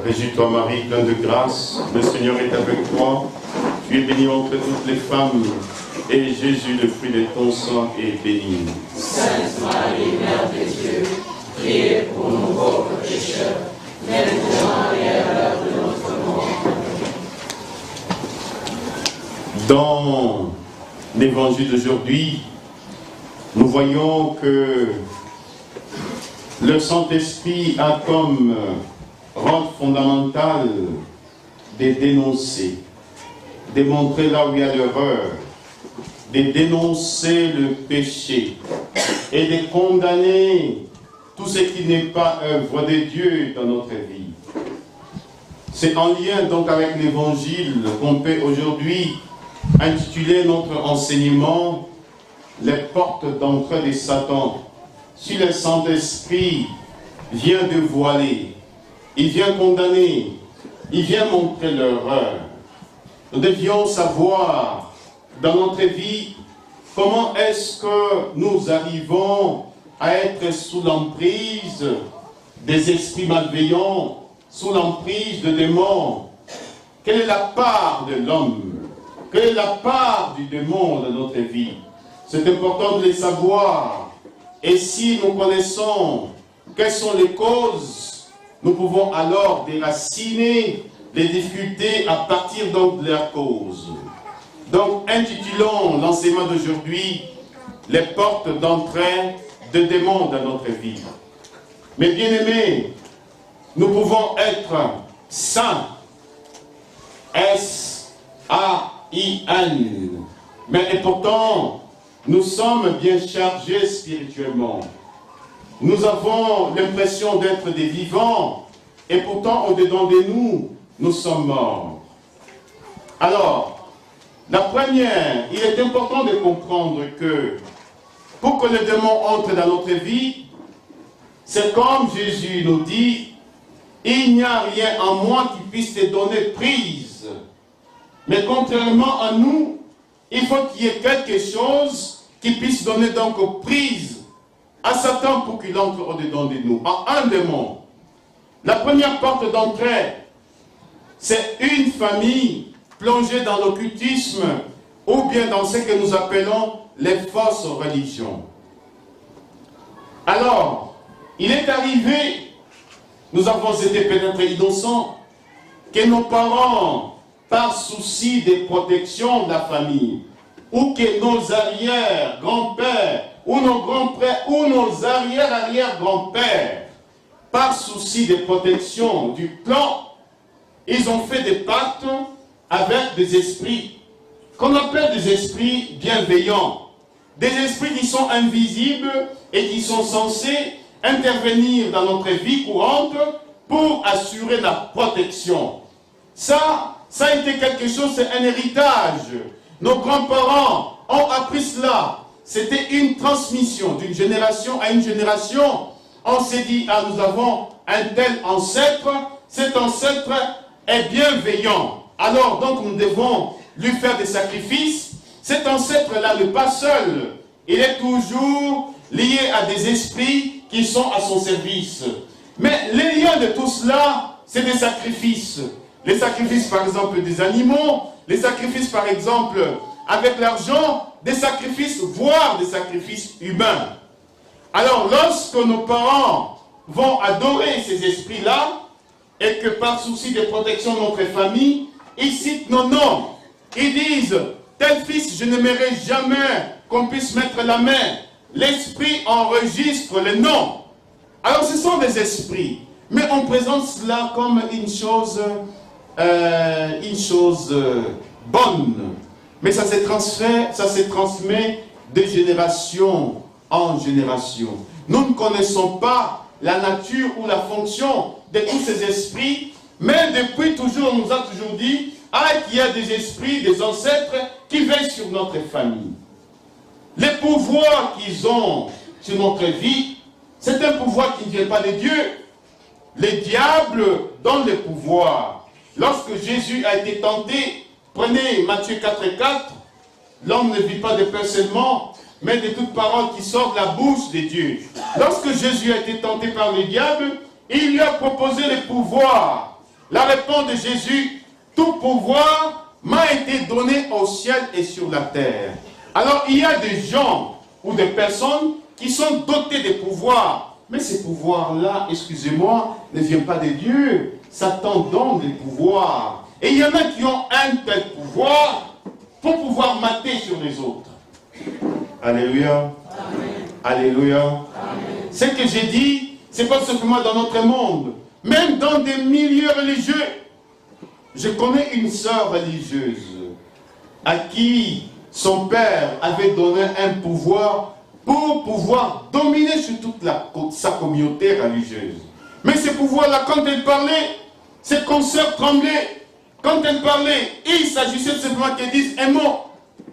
Réjouis-toi Marie, pleine de grâce, le Seigneur est avec toi. Tu es bénie entre toutes les femmes, et Jésus, le fruit de ton sein, est béni. Sainte Marie, Mère de Dieu, priez pour nous pauvres pécheurs, maintenant et à l'heure de notre mort. Dans l'évangile d'aujourd'hui, nous voyons que le Saint-Esprit a comme rôle fondamental de dénoncer, de montrer là où il y a l'erreur, de dénoncer le péché et de condamner tout ce qui n'est pas œuvre de Dieu dans notre vie. C'est en lien donc avec l'évangile qu'on peut aujourd'hui intituler notre enseignement « Les portes d'entrée de Satan ». Si le Saint-Esprit vient dévoiler, il vient condamner, il vient montrer l'erreur, nous devions savoir dans notre vie comment est-ce que nous arrivons à être sous l'emprise des esprits malveillants, sous l'emprise de démons. Quelle est la part de l'homme? Quelle est la part du démon dans notre vie? C'est important de les savoir. Et si nous connaissons quelles sont les causes, nous pouvons alors déraciner les difficultés à partir donc de leurs causes. Donc, intitulons l'enseignement d'aujourd'hui « Les portes d'entrée de démons dans notre vie ». Mes bien-aimés, nous pouvons être saints, S-A-I-N, mais et pourtant, nous sommes bien chargés spirituellement. Nous avons l'impression d'être des vivants, et pourtant, au-dedans de nous, nous sommes morts. Alors, la première, il est important de comprendre que pour que le démon entre dans notre vie, c'est comme Jésus nous dit, il n'y a rien en moi qui puisse te donner prise. Mais contrairement à nous, il faut qu'il y ait quelque chose qui puisse donner donc prise à Satan pour qu'il entre au-dedans de nous, en un démon. La première porte d'entrée, c'est une famille plongée dans l'occultisme ou bien dans ce que nous appelons les fausses religions. Alors, il est arrivé, nous avons été peut-être innocents, que nos parents, par souci de protection de la famille, ou que nos arrière-grands-pères, ou nos grands-pères, ou nos arrière-arrière-grands-pères, par souci de protection du clan, ils ont fait des pactes avec des esprits, qu'on appelle des esprits bienveillants, des esprits qui sont invisibles et qui sont censés intervenir dans notre vie courante pour assurer la protection. Ça a été quelque chose, c'est un héritage. Nos grands-parents ont appris cela. C'était une transmission d'une génération à une génération. On s'est dit, ah, nous avons un tel ancêtre, cet ancêtre est bienveillant. Alors, donc, nous devons lui faire des sacrifices. Cet ancêtre-là n'est pas seul. Il est toujours lié à des esprits qui sont à son service. Mais les liens de tout cela, c'est des sacrifices. Les sacrifices, par exemple, des animaux, les sacrifices, par exemple, avec l'argent, des sacrifices, voire des sacrifices humains. Alors, lorsque nos parents vont adorer ces esprits-là, et que par souci de protection de notre famille, ils citent nos noms. Ils disent, tel fils, je n'aimerais jamais qu'on puisse mettre la main. L'esprit enregistre les noms. Alors, ce sont des esprits. Mais on présente cela comme une chose bonne. Mais ça se transmet de génération en génération. Nous ne connaissons pas la nature ou la fonction de tous ces esprits, mais depuis toujours, on nous a toujours dit qu'il y a des esprits, des ancêtres qui veillent sur notre famille. Les pouvoirs qu'ils ont sur notre vie, c'est un pouvoir qui ne vient pas de Dieu. Les diables donnent le pouvoir. Lorsque Jésus a été tenté, prenez Matthieu 4,4, l'homme ne vit pas de pain seulement, mais de toute parole qui sort de la bouche de Dieu. Lorsque Jésus a été tenté par le diable, il lui a proposé le pouvoir la réponse de Jésus, tout pouvoir m'a été donné au ciel et sur la terre. Alors il y a des gens ou des personnes qui sont dotés de pouvoirs. Mais ces pouvoirs-là, excusez-moi, ne viennent pas de Dieu. Satan donne des pouvoirs. Et il y en a qui ont un tel pouvoir pour pouvoir mater sur les autres. Alléluia. Amen. Alléluia. Amen. Ce que j'ai dit, c'est pas simplement dans notre monde. Même dans des milieux religieux. Je connais une sœur religieuse à qui son père avait donné un pouvoir pour pouvoir dominer sur toute sa communauté religieuse. Mais ce pouvoir-là, quand elle parlait, ses consoeurs tremblaient. Quand elle parlait, il s'agissait simplement qu'elle dise un mot.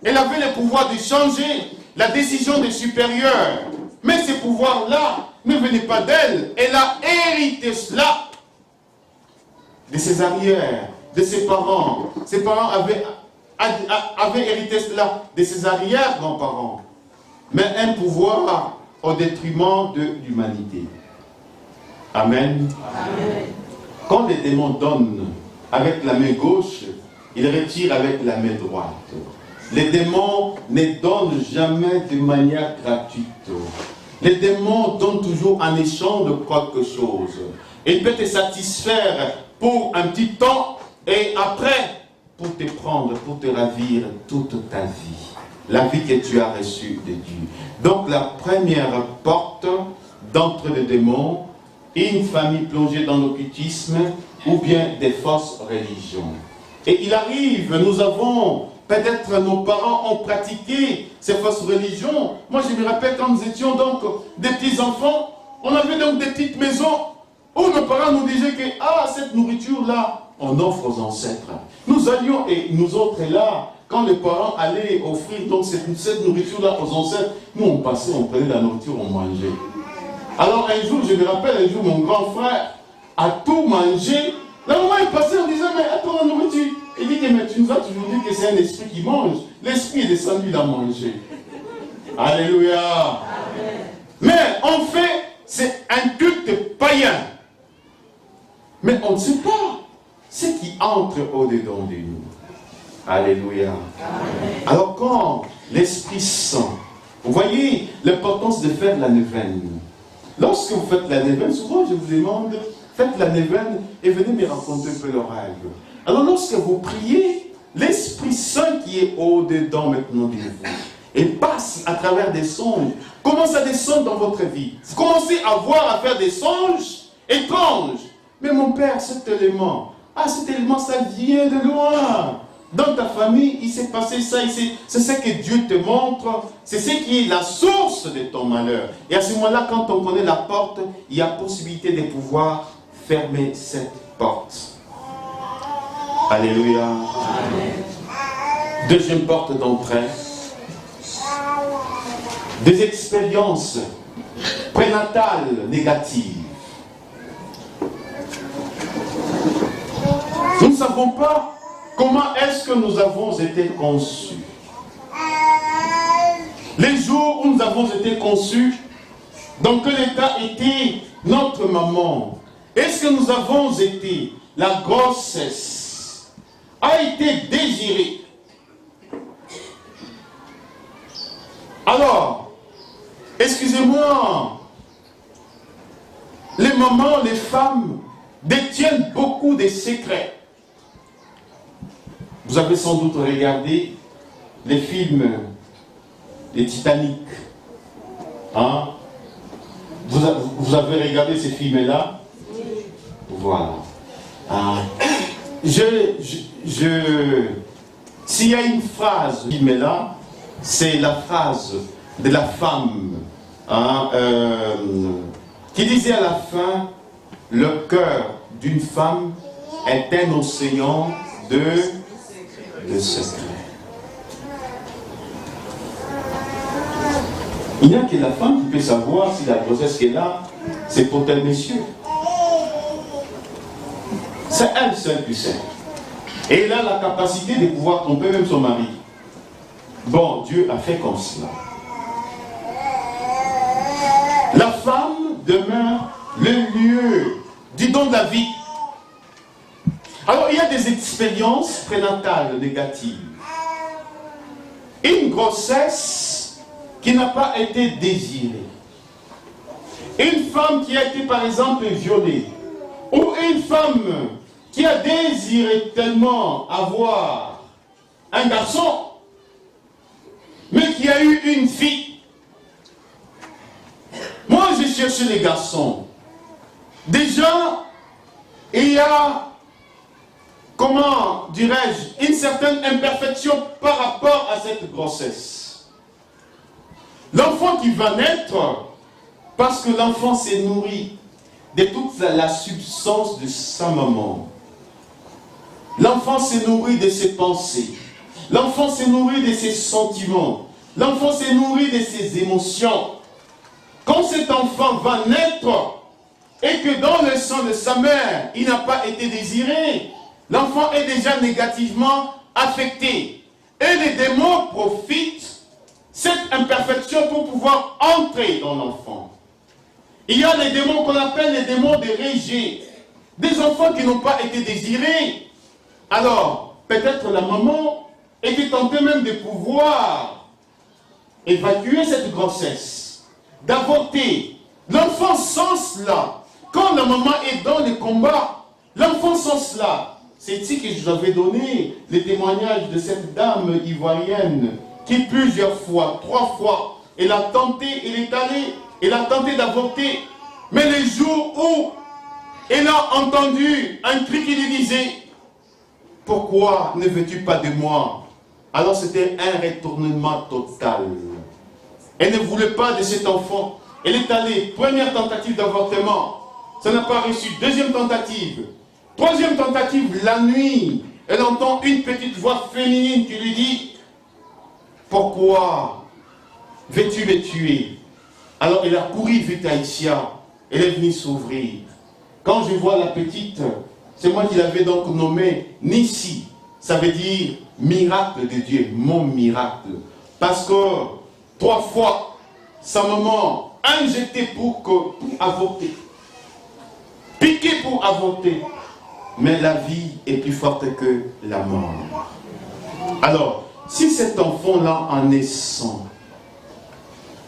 Elle avait le pouvoir de changer la décision des supérieurs. Mais ce pouvoir-là ne venait pas d'elle. Elle a hérité cela de ses arrières, de ses parents. Ses parents avaient hérité cela de ses arrière-grands-parents. Mais un pouvoir au détriment de l'humanité. Amen. Amen. Quand les démons donnent avec la main gauche, ils retirent avec la main droite. Les démons ne donnent jamais de manière gratuite. Les démons donnent toujours en échange de quelque chose. Ils peuvent te satisfaire pour un petit temps et après, pour te prendre, pour te ravir toute ta vie. La vie que tu as reçue de Dieu. Donc la première porte d'entre les démons, une famille plongée dans l'occultisme ou bien des fausses religions. Et il arrive, nous avons, peut-être nos parents ont pratiqué ces fausses religions. Moi je me rappelle quand nous étions donc des petits enfants, on avait donc des petites maisons où nos parents nous disaient que cette nourriture-là, on offre aux ancêtres. Nous allions, et nous autres là, quand les parents allaient offrir donc cette nourriture-là aux ancêtres, nous on passait, on prenait la nourriture, on mangeait. Alors un jour, je me rappelle, mon grand frère a tout mangé. La maman est passée en disant, mais attends la nourriture. Il dit, mais tu nous as toujours dit que c'est un esprit qui mange. L'esprit est descendu, il a mangé. Alléluia. Amen. Mais en fait, c'est un culte païen. Mais on ne sait pas ce qui entre au-dedans de nous. Alléluia. Amen. Alors quand l'Esprit Saint, vous voyez l'importance de faire la neuvaine. Lorsque vous faites la neuvaine, souvent je vous demande, faites la neuvaine et venez me raconter un peu l'oracle. Alors lorsque vous priez, l'Esprit Saint qui est au-dedans maintenant de vous, et passe à travers des songes, commence à descendre dans votre vie. Vous commencez à voir, à faire des songes étranges. Mais mon père, cet élément, ça vient de loin. Dans ta famille, il s'est passé ça, c'est ce que Dieu te montre, c'est ce qui est la source de ton malheur. Et à ce moment-là, quand on connaît la porte, il y a possibilité de pouvoir fermer cette porte. Alléluia. Amen. Deuxième porte d'entrée. Des expériences prénatales négatives. Nous ne savons pas comment est-ce que nous avons été conçus. Les jours où nous avons été conçus, dans quel état était notre maman? Est-ce que nous avons été, la grossesse a été désirée? Alors, excusez-moi, les mamans, les femmes détiennent beaucoup de secrets. Vous avez sans doute regardé les films, les Titanic. Hein? Vous avez regardé ces films-là? Voilà. S'il y a une phrase, film-là, c'est la phrase de la femme qui disait à la fin, le cœur d'une femme est un océan de secrets. Il n'y a que la femme qui peut savoir si la grossesse qu'elle a, c'est pour tel monsieur. C'est elle seule qui sait. Et elle a la capacité de pouvoir tromper même son mari. Bon, Dieu a fait comme cela. La femme demeure le lieu du don de la vie. Alors, il y a des expériences prénatales négatives. Une grossesse qui n'a pas été désirée. Une femme qui a été, par exemple, violée. Ou une femme qui a désiré tellement avoir un garçon, mais qui a eu une fille. Moi, j'ai cherché les garçons. Déjà, il y a, comment dirais-je, une certaine imperfection par rapport à cette grossesse. L'enfant qui va naître, parce que l'enfant s'est nourri de toute la substance de sa maman. L'enfant s'est nourri de ses pensées. L'enfant s'est nourri de ses sentiments. L'enfant s'est nourri de ses émotions. Quand cet enfant va naître, et que dans le sang de sa mère, il n'a pas été désiré, l'enfant est déjà négativement affecté. Et les démons profitent cette imperfection pour pouvoir entrer dans l'enfant. Il y a les démons qu'on appelle les démons de rejet. Des enfants qui n'ont pas été désirés. Alors, peut-être la maman était tentée même de pouvoir évacuer cette grossesse, d'avorter. L'enfant sent cela. Quand la maman est dans le combat, l'enfant sent cela. C'est ici que je vous avais donné les témoignages de cette dame ivoirienne qui plusieurs fois, 3 fois, elle a tenté, elle est allée, elle a tenté d'avorter. Mais les jours où elle a entendu un cri qui lui disait « Pourquoi ne veux-tu pas de moi ?» Alors c'était un retournement total. Elle ne voulait pas de cet enfant. Elle est allée, première tentative d'avortement. Ça n'a pas réussi. Deuxième tentative. Troisième tentative, la nuit. Elle entend une petite voix féminine qui lui dit « Pourquoi veux-tu me tuer ?» Alors elle a couru vite à Isia. Elle est venue s'ouvrir. Quand je vois la petite, c'est moi qui l'avais donc nommée Nissi. Ça veut dire miracle de Dieu, mon miracle. Parce que 3 fois, sa maman injectée pour avorter. Piquée pour avorter. Mais la vie est plus forte que la mort. Alors, si cet enfant-là, en naissant,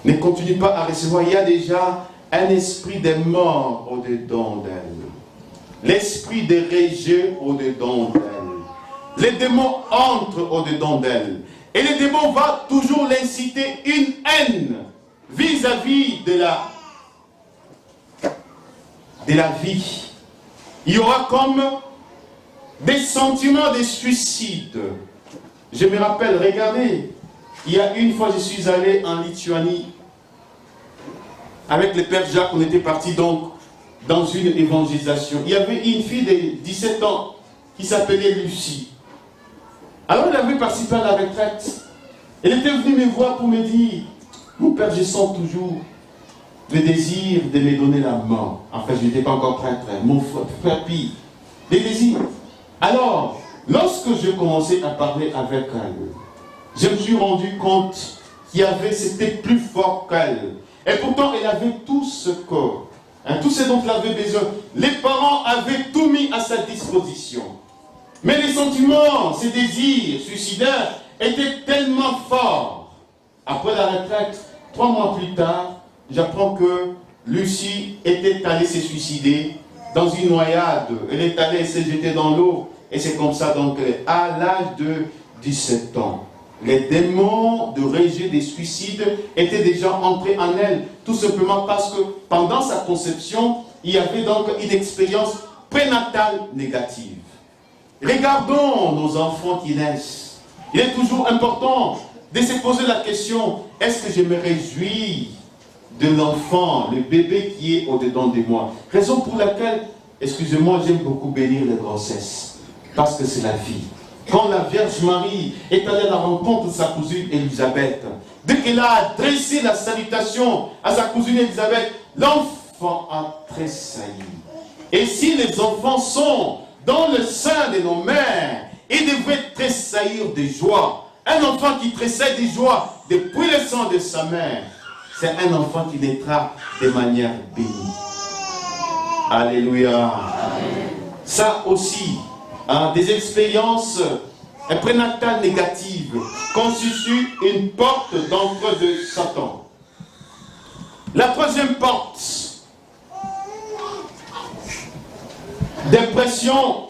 ne continue pas à recevoir, il y a déjà un esprit de mort au-dedans d'elle. L'esprit de rejet au-dedans d'elle. Les démons entrent au-dedans d'elle. Et les démons vont toujours l'inciter une haine vis-à-vis de la vie. Il y aura comme des sentiments de suicide. Je me rappelle, regardez, il y a une fois je suis allé en Lituanie avec le père Jacques, on était parti donc dans une évangélisation. Il y avait une fille de 17 ans qui s'appelait Lucie. Alors elle avait participé à la retraite. Elle était venue me voir pour me dire « Mon père, je sens toujours le désir de me donner la mort. » Enfin, je n'étais pas encore prêtre. Mon frère Pie. Les désirs. Alors, lorsque je commençais à parler avec elle, je me suis rendu compte qu'il y avait, c'était plus fort qu'elle. Et pourtant, elle avait tout ce corps. Tout ce dont elle avait besoin. Les parents avaient tout mis à sa disposition. Mais les sentiments, ces désirs suicidaires étaient tellement forts. Après la retraite, 3 mois plus tard, j'apprends que Lucie était allée se suicider dans une noyade. Elle est allée se jeter dans l'eau. Et c'est comme ça, donc, à l'âge de 17 ans, les démons de rejet des suicides étaient déjà entrés en elle. Tout simplement parce que pendant sa conception, il y avait donc une expérience prénatale négative. Regardons nos enfants qui naissent. Il est toujours important de se poser la question, est-ce que je me réjouis de l'enfant, le bébé qui est au-dedans de moi? Raison pour laquelle, excusez-moi, j'aime beaucoup bénir les grossesses. Parce que c'est la vie. Quand la Vierge Marie est allée à la rencontre de sa cousine Élisabeth, dès qu'elle a adressé la salutation à sa cousine Élisabeth, l'enfant a tressailli. Et si les enfants sont dans le sein de nos mères, ils devraient tressaillir de joie. Un enfant qui tressaille de joie depuis le sang de sa mère, c'est un enfant qui naîtra de manière bénie. Alléluia. Amen. Ça aussi, des expériences prénatales négatives constituent une porte d'entrée de Satan. La troisième porte, dépression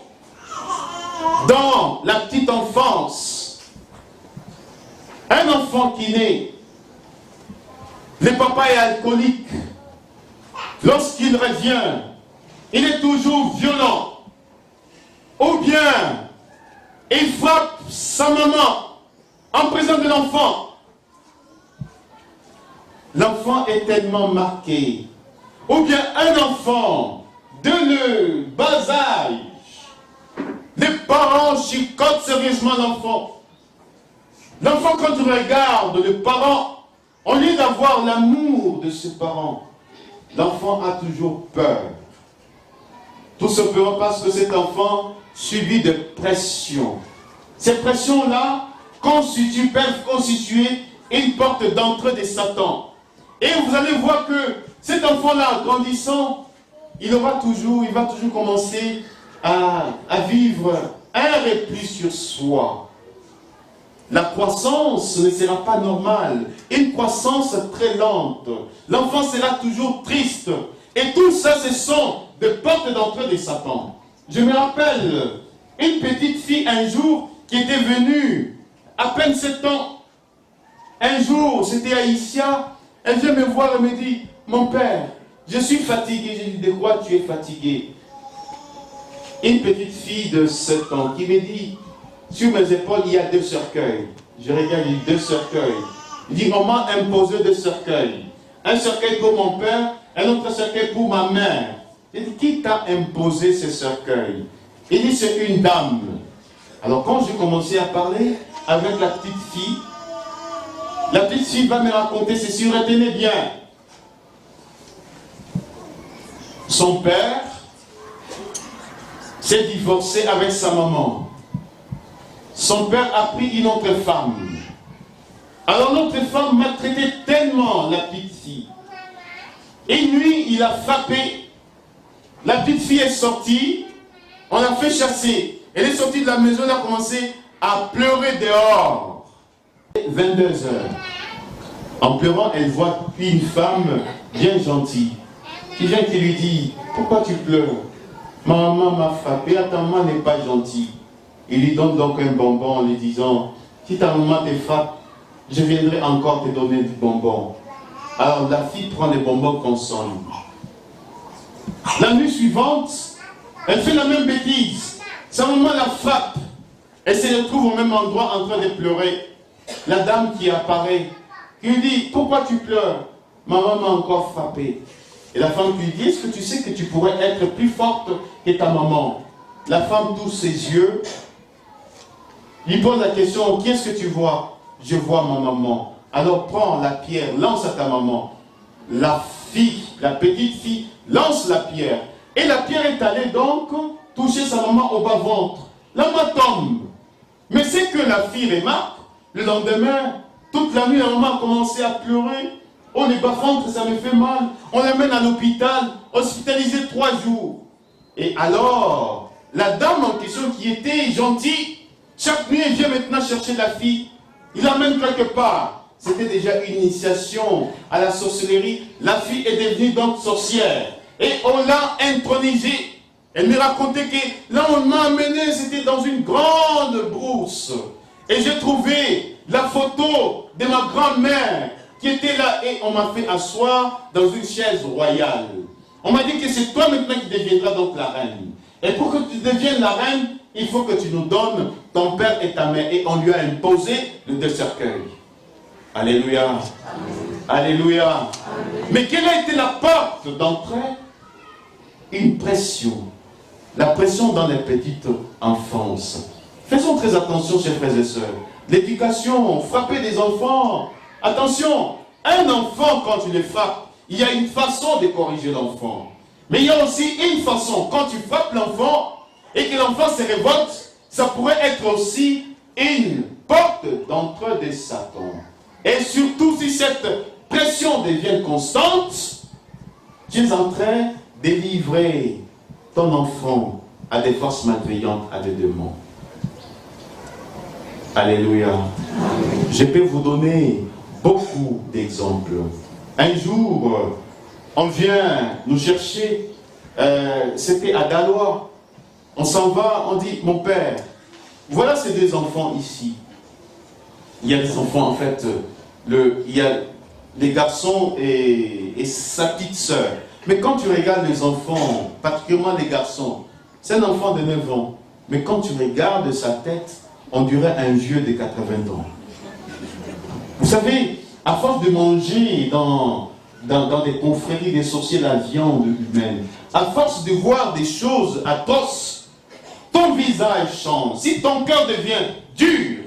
dans la petite enfance. Un enfant qui naît, le papa est alcoolique. Lorsqu'il revient, il est toujours violent. Ou bien, il frappe sa maman en présence de l'enfant. L'enfant est tellement marqué. Ou bien un enfant de le bas âge, les parents chicotent sérieusement l'enfant. L'enfant, quand il regarde le parent, au lieu d'avoir l'amour de ses parents, l'enfant a toujours peur. Tout simplement parce que cet enfant subit de pressions. Ces pressions-là peuvent constituer une porte d'entrée de Satan. Et vous allez voir que cet enfant-là, grandissant, il va toujours commencer à vivre un repli sur soi. La croissance ne sera pas normale, une croissance très lente. L'enfant sera toujours triste. Et tout ça, ce sont des portes d'entrée de Satan. Je me rappelle une petite fille un jour qui était venue, à peine 7 ans. Un jour, c'était Aïssia, elle vient me voir et me dit, mon père, je suis fatigué. J'ai dit, de quoi tu es fatigué? Une petite fille de 7 ans qui me dit, sur mes épaules, il y a 2 cercueils. Je regarde, il y a 2 cercueils. Il dit, on m'a imposé 2 cercueils. Un cercueil pour mon père, un autre cercueil pour ma mère. Il dit, qui t'a imposé ces cercueils? Il dit, c'est une dame. Alors quand j'ai commencé à parler avec la petite fille va me raconter ceci, retenez bien. Son père s'est divorcé avec sa maman. Son père a pris une autre femme. Alors l'autre femme maltraitait tellement la petite fille. Une nuit, il a frappé. La petite fille est sortie. On l'a fait chasser. Elle est sortie de la maison, elle a commencé à pleurer dehors. 22 heures. En pleurant, elle voit une femme bien gentille. Qui vient qui lui dit, pourquoi tu pleures? Ma maman m'a frappé, ta maman n'est pas gentille. Il lui donne donc un bonbon en lui disant, si ta maman te frappe, je viendrai encore te donner du bonbon. Alors la fille prend les bonbons console. La nuit suivante, elle fait la même bêtise. Sa maman la frappe. Elle se retrouve au même endroit en train de pleurer. La dame qui apparaît, qui lui dit, pourquoi tu pleures? Maman m'a encore frappé. Et la femme lui dit, est-ce que tu sais que tu pourrais être plus forte que ta maman? La femme touche ses yeux, lui pose la question, qui est-ce que tu vois? Je vois ma maman. Alors prends la pierre, lance à ta maman. La petite fille, lance la pierre. Et la pierre est allée donc toucher sa maman au bas-ventre. La maman tombe. Mais c'est que la fille remarque, le lendemain, toute la nuit, la maman a commencé à pleurer. Oh, le bas-ventre, ça me fait mal. On l'amène à l'hôpital, hospitalisé 3 jours. Et alors, la dame en question qui était gentille, chaque nuit, elle vient maintenant chercher la fille. Il l'amène quelque part. C'était déjà une initiation à la sorcellerie. La fille est devenue donc sorcière. Et on l'a intronisée. Elle me racontait que là, on m'a amené, c'était dans une grande brousse. Et j'ai trouvé la photo de ma grand-mère qui était là. Et on m'a fait asseoir dans une chaise royale. On m'a dit que c'est toi maintenant qui deviendras donc la reine. Et pour que tu deviennes la reine, il faut que tu nous donnes ton père et ta mère. Et on lui a imposé les 2 cercueils. Alléluia. Amen. Alléluia. Amen. Mais quelle a été la porte d'entrée? Une pression. La pression dans les petites enfances. Faisons très attention, chers frères et sœurs. L'éducation, frapper des enfants. Attention, un enfant, quand tu le frappes, il y a une façon de corriger l'enfant. Mais il y a aussi une façon, quand tu frappes l'enfant et que l'enfant se révolte, ça pourrait être aussi une porte d'entrée de Satan. Et surtout, si cette pression devient constante, tu es en train de livrer ton enfant à des forces malveillantes, à des démons. Alléluia. Je peux vous donner beaucoup d'exemples. Un jour, on vient nous chercher, c'était à Gallois. On s'en va, on dit, mon père, voilà ces deux enfants ici. Il y a des enfants, en fait, il y a les garçons et sa petite sœur. Mais quand tu regardes les enfants, particulièrement les garçons, c'est un enfant de 9 ans. Mais quand tu regardes sa tête, on dirait un vieux de 80 ans. Vous savez, à force de manger dans des confréries, des sorciers, la viande humaine, à force de voir des choses atroces, ton visage change. Si ton cœur devient dur,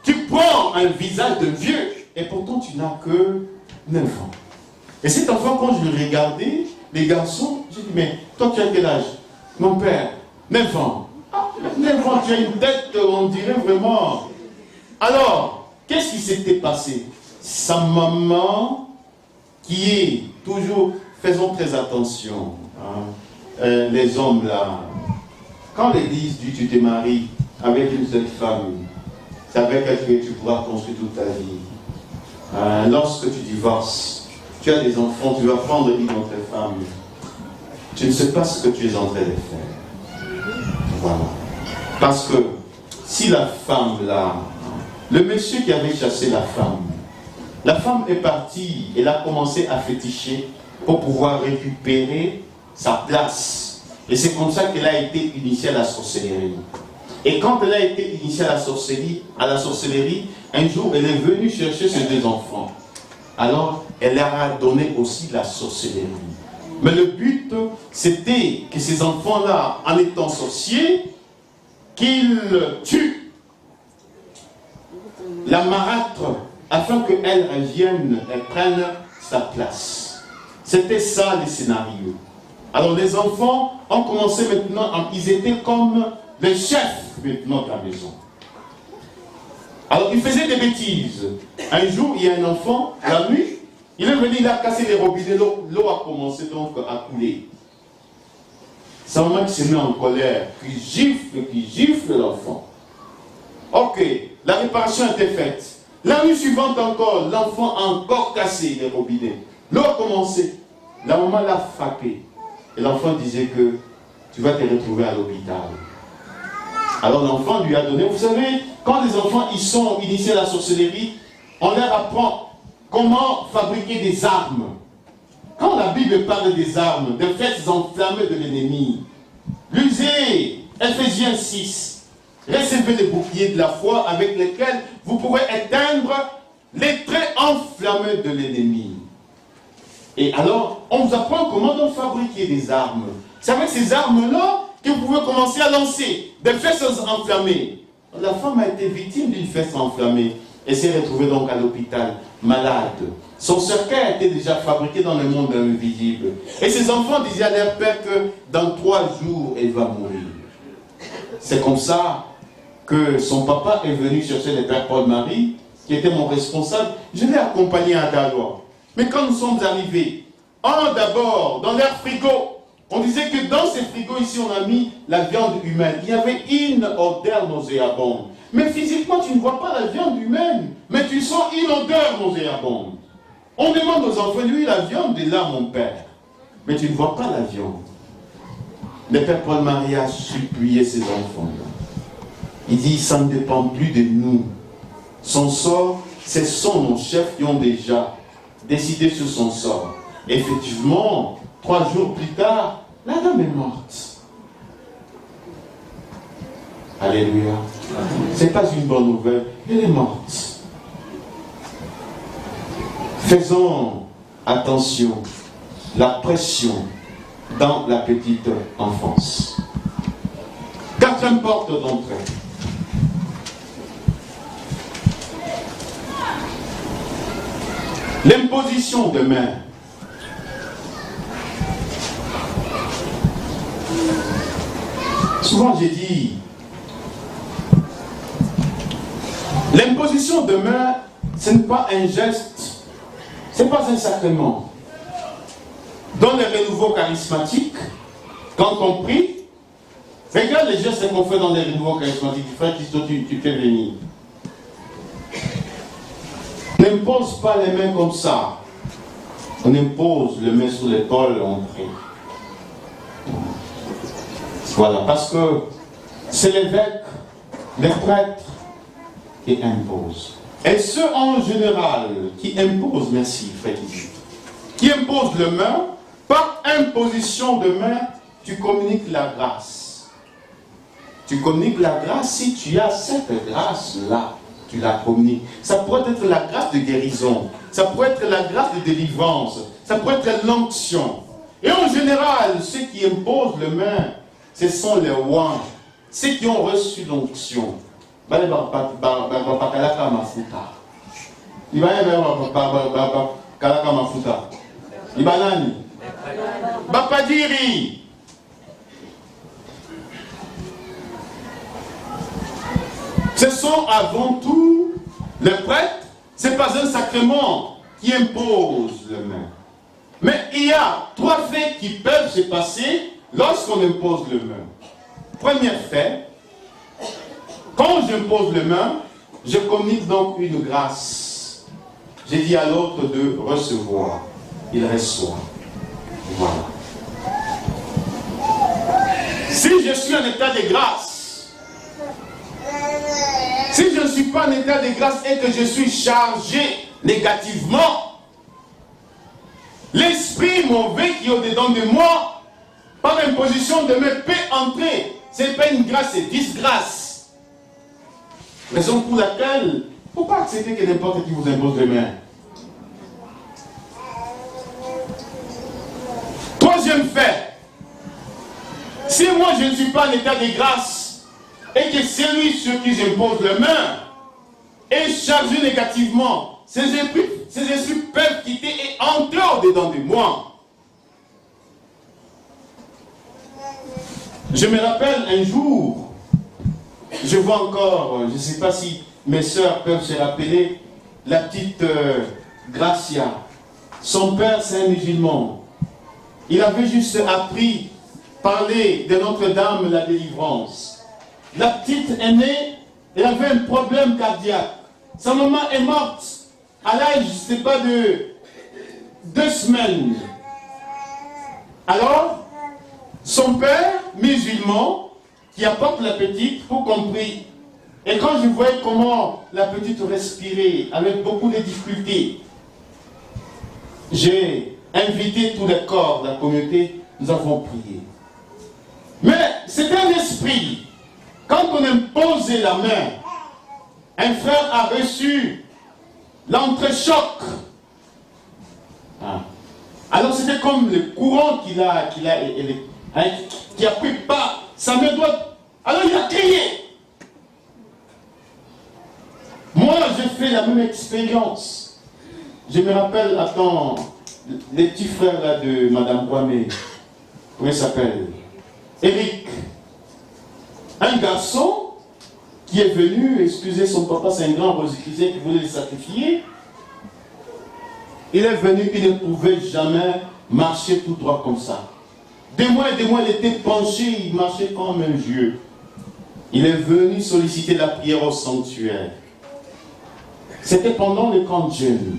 tu prends un visage de vieux, et pourtant tu n'as que 9 ans. Et cet enfant, quand je le regardais, les garçons, j'ai dit, mais toi tu as quel âge? Mon père, 9 ans. Ah, 9 ans, tu as une tête, on dirait vraiment. Alors, qu'est-ce qui s'était passé? Sa maman, qui est toujours, faisons très attention, hein, les hommes là, quand l'Église dit tu te maries avec une seule femme, c'est avec elle que tu pourras construire toute ta vie. Lorsque tu divorces, tu as des enfants, tu vas prendre une autre femme. Tu ne sais pas ce que tu es en train de faire. Voilà. Parce que si la femme là, le monsieur qui avait chassé la femme est partie, elle a commencé à féticher pour pouvoir récupérer sa place. Et c'est comme ça qu'elle a été initiée à la sorcellerie. Et quand elle a été initiée à la sorcellerie, un jour, elle est venue chercher ses deux enfants. Alors, elle leur a donné aussi la sorcellerie. Mais le but, c'était que ces enfants-là, en étant sorciers, qu'ils tuent la marâtre afin qu'elle revienne et prenne sa place. C'était ça le scénario. Alors les enfants ont commencé maintenant, ils étaient comme les chefs maintenant de la maison. Alors ils faisaient des bêtises. Un jour, il y a un enfant, la nuit, il est venu, il a cassé les robinets, l'eau a commencé donc à couler. Sa maman qui se met en colère, qui gifle l'enfant. Ok, la réparation était faite. La nuit suivante encore, l'enfant a encore cassé les robinets. L'eau a commencé. La maman l'a frappé. Et l'enfant disait que tu vas te retrouver à l'hôpital. Alors l'enfant lui a donné, vous savez, quand les enfants ils sont initiés à la sorcellerie, on leur apprend comment fabriquer des armes. Quand la Bible parle des armes, des flèches enflammées de l'ennemi, lisez Ephésiens 6, recevez les boucliers de la foi avec lesquels vous pourrez éteindre les traits enflammés de l'ennemi. Et alors, on vous apprend comment donc fabriquer des armes. C'est avec ces armes-là que vous pouvez commencer à lancer des flèches enflammées. La femme a été victime d'une flèche enflammée et s'est retrouvée donc à l'hôpital, malade. Son cercueil était déjà fabriqué dans le monde invisible. Et ses enfants disaient à leur père que dans 3 jours, elle va mourir. C'est comme ça que son papa est venu chercher le père Paul-Marie, qui était mon responsable. Je l'ai accompagné à Gallois. Mais quand nous sommes arrivés, d'abord, dans leur frigo, on disait que dans ces frigos ici, on a mis la viande humaine. Il y avait une odeur nauséabonde. Mais physiquement, tu ne vois pas la viande humaine, mais tu sens une odeur nauséabonde. On demande aux enfants, oui, la viande est là, mon père. Mais tu ne vois pas la viande. Le père Paul-Marie a supplié ses enfants-là. Il dit, ça ne dépend plus de nous. Son sort, ce sont nos chefs qui ont déjà décidé sur son sort. Effectivement, 3 jours plus tard, la dame est morte. Alléluia. Ce n'est pas une bonne nouvelle, elle est morte. Faisons attention, la pression dans la petite enfance. 4e porte d'entrée. L'imposition de main. Souvent j'ai dit, l'imposition de main, ce n'est pas un geste, ce n'est pas un sacrement. Dans les renouveaux charismatiques, quand on prie, Regarde les gestes qu'on fait dans les renouveaux charismatiques. Frère Christo, tu fais venir. N'impose pas les mains comme ça. On impose les mains sur l'épaule et on prie. Voilà, parce que c'est l'évêque, les prêtres qui imposent. Et ceux en général qui imposent, merci frère, qui imposent les mains, par imposition de main, tu communiques la grâce. Tu communiques la grâce si tu as cette grâce-là. Tu la communiques. Ça pourrait être la grâce de guérison. Ça pourrait être la grâce de délivrance. Ça pourrait être l'onction. Et en général, ceux qui imposent les mains, ce sont les rois. Ceux qui ont reçu l'onction. Bapadiri. Ce sont avant tout les prêtres, ce n'est pas un sacrement qui impose les mains. Mais il y a 3 faits qui peuvent se passer lorsqu'on impose les mains. Premier fait, quand j'impose les mains, je communique donc une grâce. J'ai dit à l'autre de recevoir. Il reçoit. Voilà. Si je suis en état de grâce, si je ne suis pas en état de grâce et que je suis chargé négativement, l'esprit mauvais qui est au-dedans de moi, par imposition de main, peut entrer. Ce n'est pas une grâce, c'est disgrâce. Raison pour laquelle, il ne faut pas accepter que n'importe qui vous impose les mains. Troisième fait, si moi je ne suis pas en état de grâce, et que celui sur qui j'impose les mains est chargé négativement, ces esprits peuvent quitter et entrer au-dedans de moi. Je me rappelle un jour, je vois encore, je ne sais pas si mes sœurs peuvent se rappeler, la petite Gracia. Son père, c'est un musulman. Il avait juste appris parler de Notre-Dame, la délivrance. La petite aînée, elle avait un problème cardiaque. Sa maman est morte à l'âge, je ne sais pas, de 2 semaines. Alors, son père, musulman, qui apporte la petite, pour compris. Et quand je voyais comment la petite respirait avec beaucoup de difficultés, j'ai invité tous les corps de la communauté, nous avons prié. Mais c'était un esprit. Quand on imposait la main, un frère a reçu l'entrechoc. Alors c'était comme le courant qui a pris pas sa main droite. Alors il a crié. Moi j'ai fait la même expérience. Je me rappelle, attends, les petits frères là de Madame Kwame, comment il s'appelle? Eric. Un garçon qui est venu excuser son papa, c'est un grand rosicrisé qui voulait le sacrifier. Il est venu, il ne pouvait jamais marcher tout droit comme ça. Des mois, il était penché, il marchait comme un vieux. Il est venu solliciter la prière au sanctuaire. C'était pendant le camp de jeûne.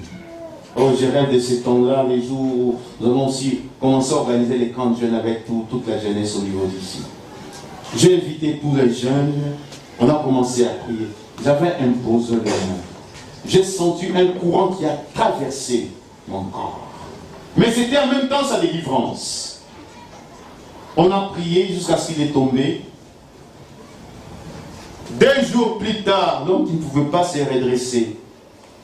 Oh, je rêve de ces temps-là, les jours où nous avons aussi commencé à organiser les camps de jeûne avec toute la jeunesse au niveau d'ici. J'ai invité tous les jeunes, on a commencé à prier. J'avais imposé les mains. J'ai senti un courant qui a traversé mon corps. Mais c'était en même temps sa délivrance. On a prié jusqu'à ce qu'il est tombé. 2 jours plus tard, l'homme qui ne pouvait pas se redresser,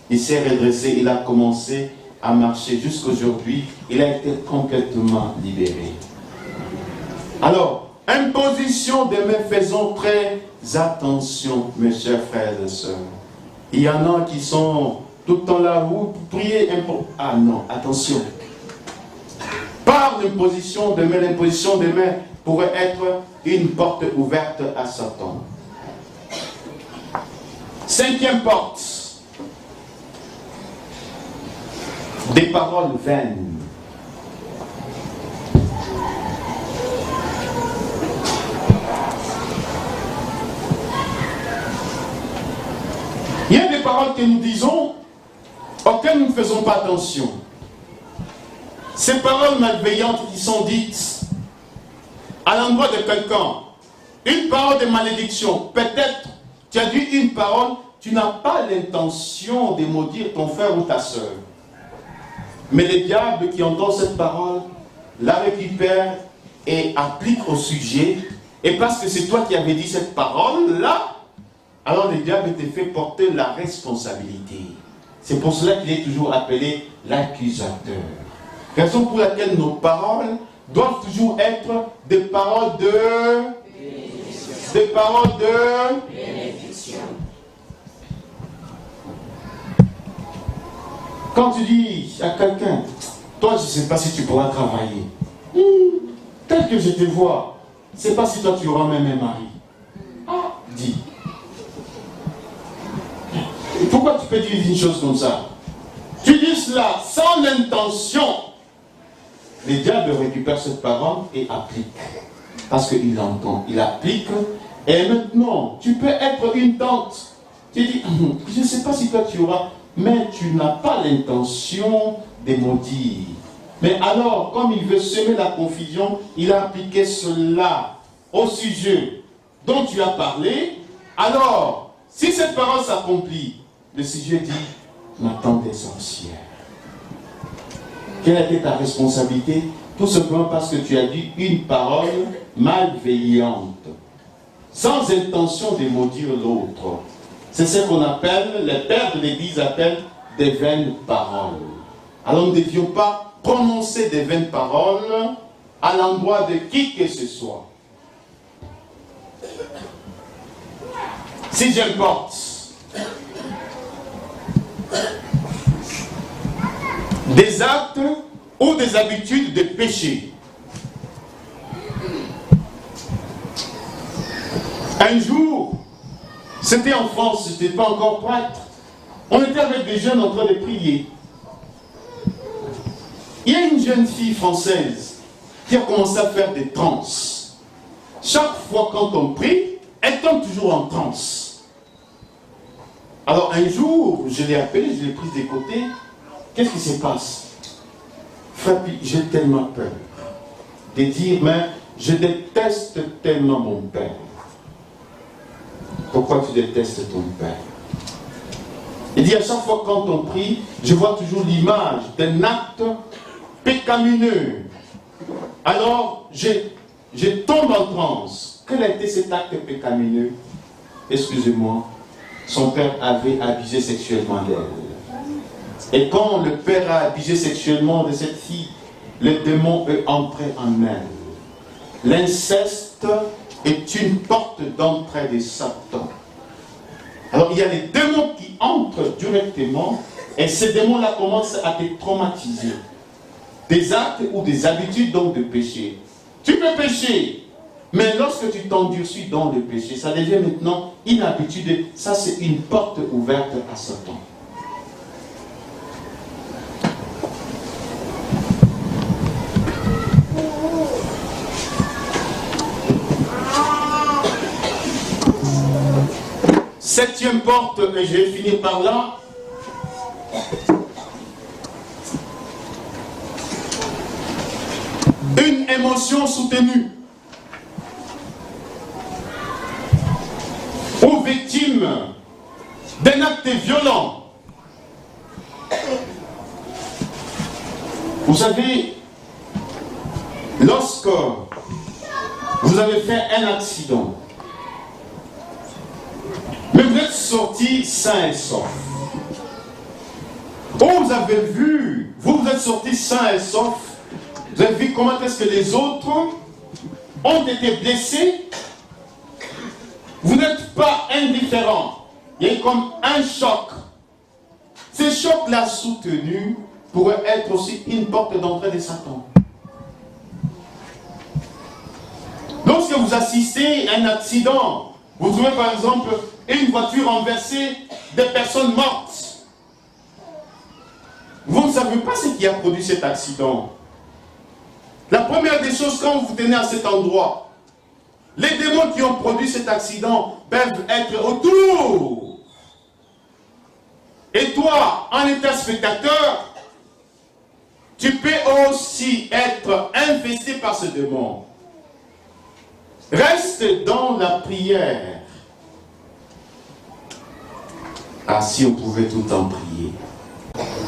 il s'est redressé, il a commencé à marcher. Jusqu'aujourd'hui, il a été complètement libéré. Alors, imposition des mains, faisons très attention, mes chers frères et sœurs. Il y en a qui sont tout le temps là, vous priez, ah non, attention. Par l'imposition des mains pourrait être une porte ouverte à Satan. 5e porte. Des paroles vaines. paroles que nous disons, auxquelles nous ne faisons pas attention. Ces paroles malveillantes qui sont dites à l'endroit de quelqu'un, une parole de malédiction, peut-être tu as dit une parole, tu n'as pas l'intention de maudire ton frère ou ta soeur. Mais le diable qui entend cette parole, la récupère et applique au sujet. Et parce que c'est toi qui avais dit cette parole-là, alors le diable te fait porter la responsabilité. C'est pour cela qu'il est toujours appelé l'accusateur. Raison pour laquelle nos paroles doivent toujours être des paroles de bénédiction. Des paroles de bénédiction. Quand tu dis à quelqu'un, toi je ne sais pas si tu pourras travailler. Tel que je te vois, je ne sais pas si toi tu auras même un mari. Ah, dis. Et pourquoi tu peux dire une chose comme ça? Tu dis cela sans l'intention. Le diable récupère cette parole et applique. Parce qu'il entend, il applique. Et maintenant, tu peux être une tante. Tu dis, je ne sais pas si toi tu auras, mais tu n'as pas l'intention de maudire. Mais alors, comme il veut semer la confusion, il a appliqué cela au sujet dont tu as parlé. Alors, si cette parole s'accomplit, le sujet dit, m'attend des sorcières. Quelle a été ta responsabilité? Tout simplement parce que tu as dit une parole malveillante, sans intention de maudire l'autre. C'est ce qu'on appelle, les pères de l'Église appellent des vaines paroles. Alors nous ne devions pas prononcer des vaines paroles à l'endroit de qui que ce soit. Si j'importe des actes ou des habitudes de péché. Un jour, c'était en France, je n'étais pas encore prêtre, on était avec des jeunes en train de prier. Il y a une jeune fille française qui a commencé à faire des transes. Chaque fois quand on prie, elle tombe toujours en transe. Alors un jour, je l'ai appelée, je l'ai prise de côté. Qu'est-ce qui se passe? Frère, j'ai tellement peur de dire, mais je déteste tellement mon père. Pourquoi tu détestes ton père? Il dit, à chaque fois quand on prie, je vois toujours l'image d'un acte pécamineux. Alors, je tombe en transe. Quel a été cet acte pécamineux? Excusez-moi, son père avait abusé sexuellement d'elle. Et quand le père a abusé sexuellement de cette fille, le démon est entré en elle. L'inceste est une porte d'entrée de Satan. Alors il y a les démons qui entrent directement et ces démons-là commencent à te traumatiser. Des actes ou des habitudes donc de péché. Tu peux pécher, mais lorsque tu t'endurcis dans le péché, ça devient maintenant une habitude. Ça c'est une porte ouverte à Satan. Septième porte, et je vais finir par là. Une émotion soutenue. Ou victime d'un acte violent. Vous savez, lorsque vous avez fait un accident, mais vous êtes sorti sain et sauf. Ou vous avez vu, vous êtes sorti sain et sauf, vous avez vu comment est-ce que les autres ont été blessés. Vous n'êtes pas indifférent. Il y a comme un choc. Ce choc-là soutenu pourrait être aussi une porte d'entrée de Satan. Lorsque vous assistez à un accident, vous trouvez par exemple une voiture renversée, des personnes mortes. Vous ne savez pas ce qui a produit cet accident. La première des choses, quand vous tenez à cet endroit, les démons qui ont produit cet accident peuvent être autour. Et toi, en étant spectateur, tu peux aussi être infesté par ce démon. Reste dans la prière. Ah, si on pouvait tout le temps prier.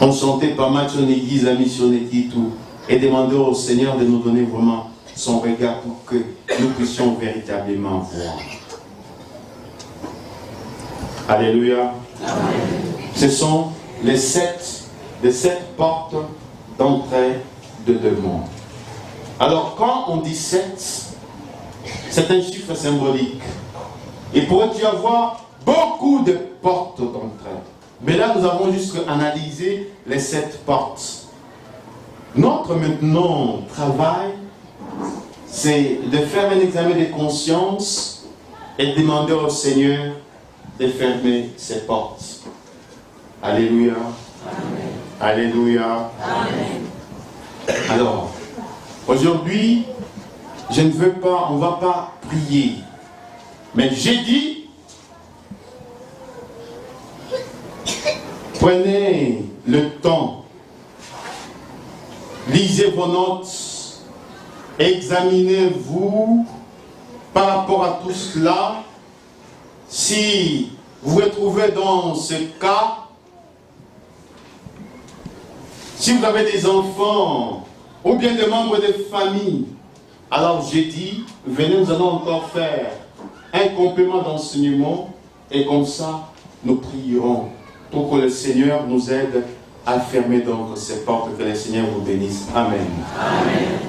On chantait pas mal sur l'église, la mission et tout. Et demander au Seigneur de nous donner vraiment son regard pour que nous puissions véritablement voir. Alléluia. Amen. Ce sont les sept portes d'entrée de démons. Alors quand on dit 7, c'est un chiffre symbolique. Il pourrait y avoir beaucoup de portes d'entrée. Mais là, nous avons juste analysé les 7 portes. Notre maintenant travail, c'est de faire un examen de conscience et de demander au Seigneur de fermer ces portes. Alléluia. Amen. Alléluia. Amen. Alors, aujourd'hui, je ne veux pas, on ne va pas prier. Mais j'ai dit, prenez le temps, lisez vos notes, examinez-vous par rapport à tout cela. Si vous vous retrouvez dans ce cas, si vous avez des enfants ou bien des membres de famille, alors j'ai dit, venez, nous allons encore faire un complément d'enseignement et comme ça, nous prierons pour que le Seigneur nous aide à fermer donc ces portes, que le Seigneur vous bénisse. Amen. Amen.